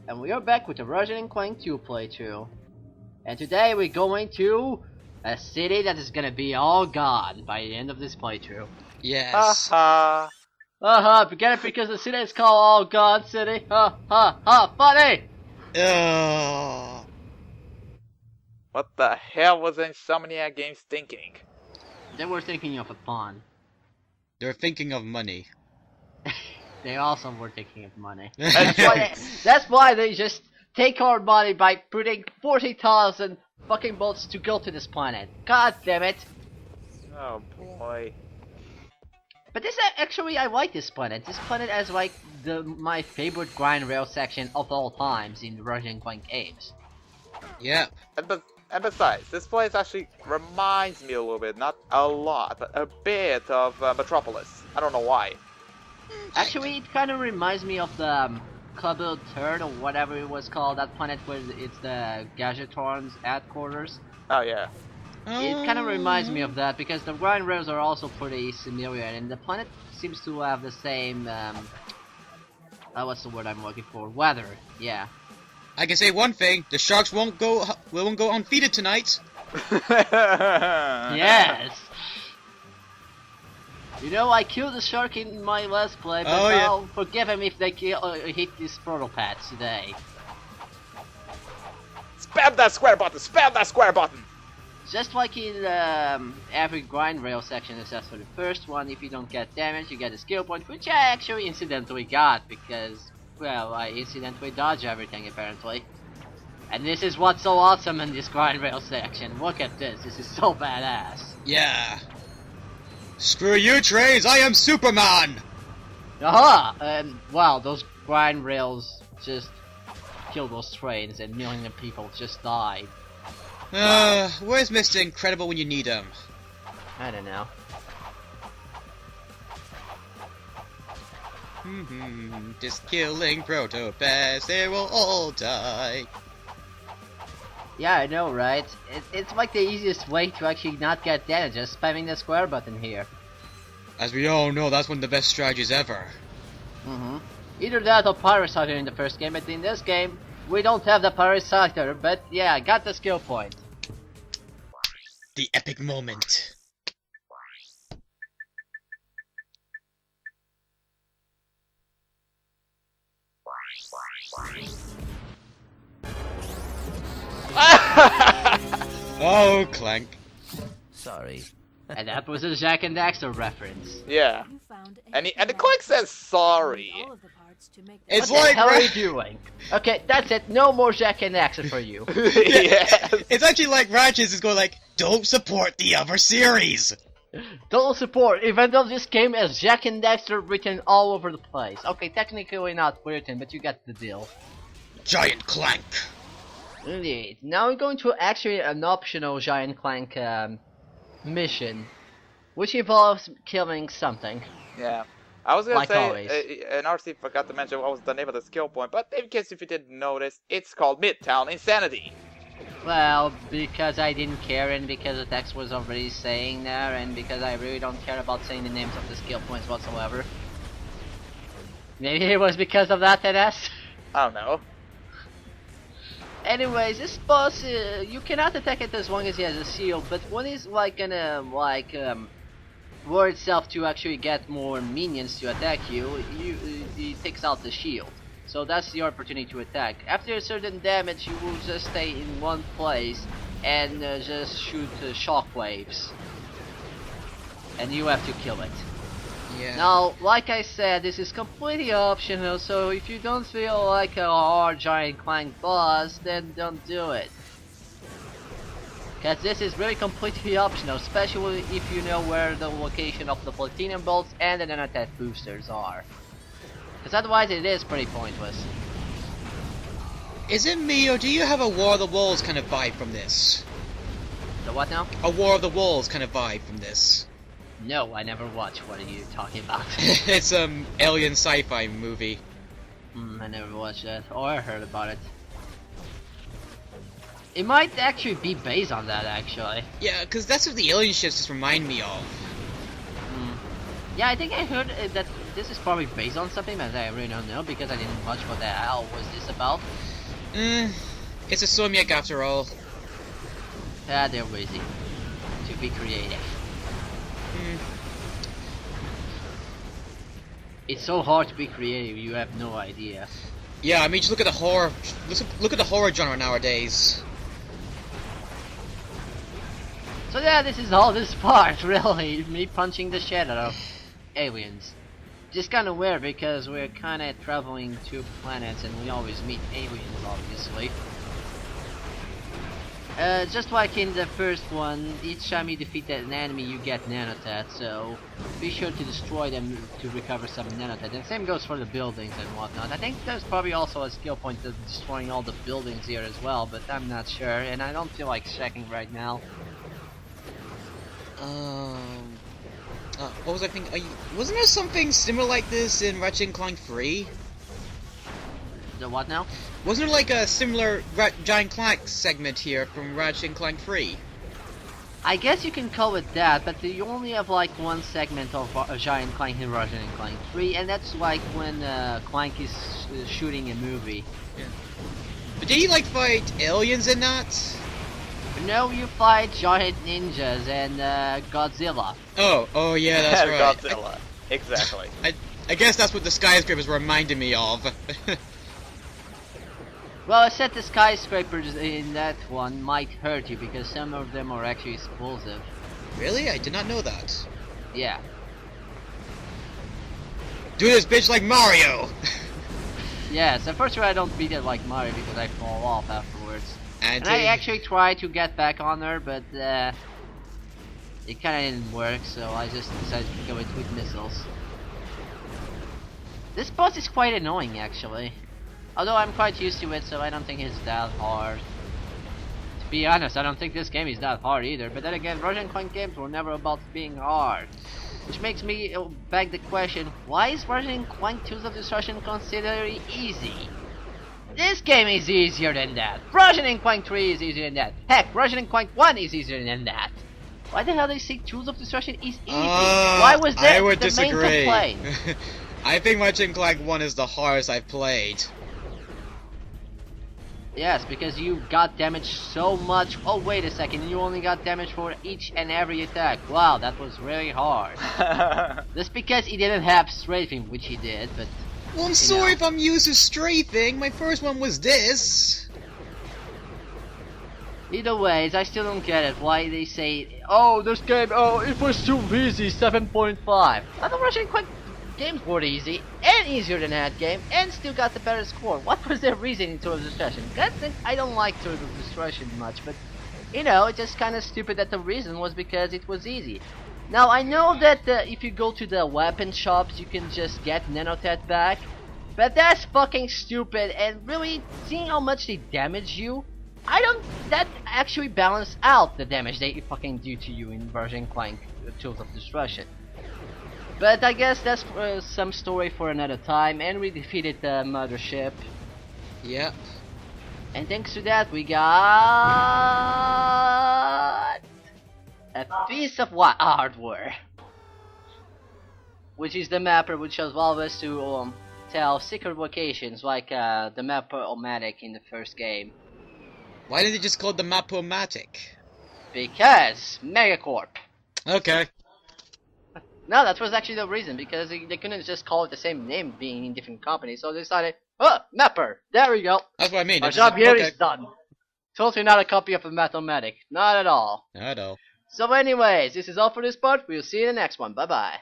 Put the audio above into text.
and we are back with the Ratchet and Clank 2 playthrough. And today we're going to a city that is gonna be all gone by the end of this playthrough. Yes. Forget it because the city is called All Gone City. Funny! What the hell was Insomniac Games thinking? They were thinking of a pawn. They're thinking of money. They also were thinking of money. That's why they just take our money by putting 40,000 fucking boats to go to this planet. God damn it! Oh boy. But this actually, I like this planet. This planet has like my favorite grind rail section of all times in Ratchet and Clank games. Yep. And besides, this place actually reminds me a little bit, not a lot, but a bit of Metropolis. I don't know why. Actually, it kind of reminds me of the Club Third or whatever it was called. That planet where it's the Gadgetron's headquarters. Oh yeah. It kind of reminds me of that because the grind rails are also pretty similar, and the planet seems to have the same. What's the word I'm looking for? Weather. Yeah. I can say one thing: the sharks won't go undefeated tonight. Yes. You know, I killed the shark in my last play, but I'll forgive him if they hit these portal pads today. Spam that square button! Spam that square button! Just like in every grind rail section, except for the first one, if you don't get damage, you get a skill point, which I actually incidentally got because, well, I incidentally dodge everything apparently. And this is what's so awesome in this grind rail section. Look at this. This is so badass. Yeah. Screw you, trains! I am Superman! Aha! And wow, those grind rails just kill those trains and millions of people just died. Where's Mr. Incredible when you need him? I don't know. Just killing proto-pets, they will all die. Yeah, I know, right? It's like the easiest way to actually not get damage, just spamming the square button here. As we all know, that's one of the best strategies ever. Either that or Parasiter in the first game, but in this game, we don't have the Parasiter, but yeah, I got the skill point. The epic moment. Oh, Clank. Sorry. And that was a Jack and Daxter reference. Yeah. And the Clank says sorry. It's what like the hell are you doing? Okay, that's it. No more Jack and Daxter for you. Yes. It's actually like Ratchet is going like, don't support the other series. Don't support, even though this game has Jack and Daxter written all over the place. Okay, technically not written, but you get the deal. Giant Clank. Indeed. Now we're going to actually an optional Giant Clank mission, which involves killing something. Yeah. I was gonna Like say, always. and RC forgot to mention what was the name of the skill point, but in case if you didn't notice, it's called Midtown Insanity. Well, because I didn't care and because the text was already saying there and because I really don't care about saying the names of the skill points whatsoever. Maybe it was because of that, Dennis? I don't know. Anyways, this boss, you cannot attack it as long as he has a shield, but when he's like gonna, war itself to actually get more minions to attack you, he takes out the shield. So that's the opportunity to attack. After a certain damage, you will just stay in one place and just shoot shockwaves. And you have to kill it. Yeah. Now, like I said, this is completely optional, so if you don't feel like a hard Giant Clank boss, then don't do it. Because this is really completely optional, especially if you know where the location of the Platinum Bolts and the Nanotech boosters are. Because otherwise it is pretty pointless. Is it me, or do you have a War of the Walls kind of vibe from this? The what now? A War of the Walls kind of vibe from this. No, I never watched. What are you talking about? It's alien sci-fi movie. I never watched that, or I heard about it. It might actually be based on that, actually. Yeah, because that's what the alien ships just remind me of. Yeah, I think I heard that this is probably based on something that I really don't know because I didn't watch what the hell was this about. It's a Somiak after all. Ah, they're lazy to be creative. It's so hard to be creative, you have no idea. Yeah, I mean, just look at the horror. Look at the horror genre nowadays. So yeah, this is all this part, really. Me punching the shit out of aliens. Just kind of weird because we're kind of traveling to planets and we always meet aliens, obviously. Just like in the first one, each time you defeat an enemy you get nanotats, so be sure to destroy them to recover some nanotats. And same goes for the buildings and whatnot. I think there's probably also a skill point to destroying all the buildings here as well, but I'm not sure, and I don't feel like checking right now. What was I thinking? Wasn't there something similar like this in Ratchet and Clank 3? The what now? Wasn't there like a similar Giant Clank segment here from Ratchet and Clank 3? I guess you can call it that, but you only have like one segment of a Giant Clank in Ratchet and Clank 3, and that's like when Clank is shooting a movie. Yeah. But did he like fight aliens in that? No, you fight giant ninjas and Godzilla. Oh yeah, that's right. Godzilla. Exactly. I guess that's what the skyscrapers reminded me of. Well, I said the skyscrapers in that one might hurt you because some of them are actually explosive. Really? I did not know that. Yeah. Do this bitch like Mario! Yeah, so first of all I don't beat it like Mario because I fall off afterwards. And I actually tried to get back on her, but it kinda didn't work, so I just decided to go with missiles. This boss is quite annoying actually. Although I'm quite used to it, so I don't think it's that hard. To be honest, I don't think this game is that hard either, but then again, Ratchet and Clank games were never about being hard. Which makes me beg the question, why is Ratchet and Clank Tools of Destruction considered easy? This game is easier than that. Ratchet and Clank 3 is easier than that. Heck, Ratchet and Clank 1 is easier than that. Why the hell they say Tools of Destruction is easy? Why was that I would the disagree. main complaint? I think Ratchet and Clank 1 is the hardest I've played. Yes, because you got damaged so much. Oh, wait a second, you only got damage for each and every attack. Wow, that was really hard. That's because he didn't have strafing, which he did, but... Well, I'm sorry if I'm used to strafing. My first one was this. Either ways, I still don't get it. Why they say, oh, this game, oh, it was too easy, 7.5. I thought Ratchet and Clank games were easy, and easier than that game, and still got the better score. What was their reason in Tools of Destruction? I don't like Tools of Destruction much, but, you know, it's just kind of stupid that the reason was because it was easy. Now, I know that if you go to the weapon shops, you can just get Nanotat back, but that's fucking stupid, and really, seeing how much they damage you, that actually balance out the damage they fucking do to you in Ratchet and Clank Tools of Destruction. But I guess that's some story for another time, and we defeated the mothership. Yep. And thanks to that, we got a piece of hardware, which is the mapper, which allows us to tell secret locations like the map-o-matic in the first game. Why did they just call it the Map-o-matic? Because Megacorp. Okay. No, that was actually the reason, because they couldn't just call it the same name being in different companies, so they decided, oh, Mapper, there we go. That's what I mean. Our job here is done. Totally not a copy of a Map-o-matic, not at all. Not at all. So anyways, this is all for this part, we'll see you in the next one, bye bye.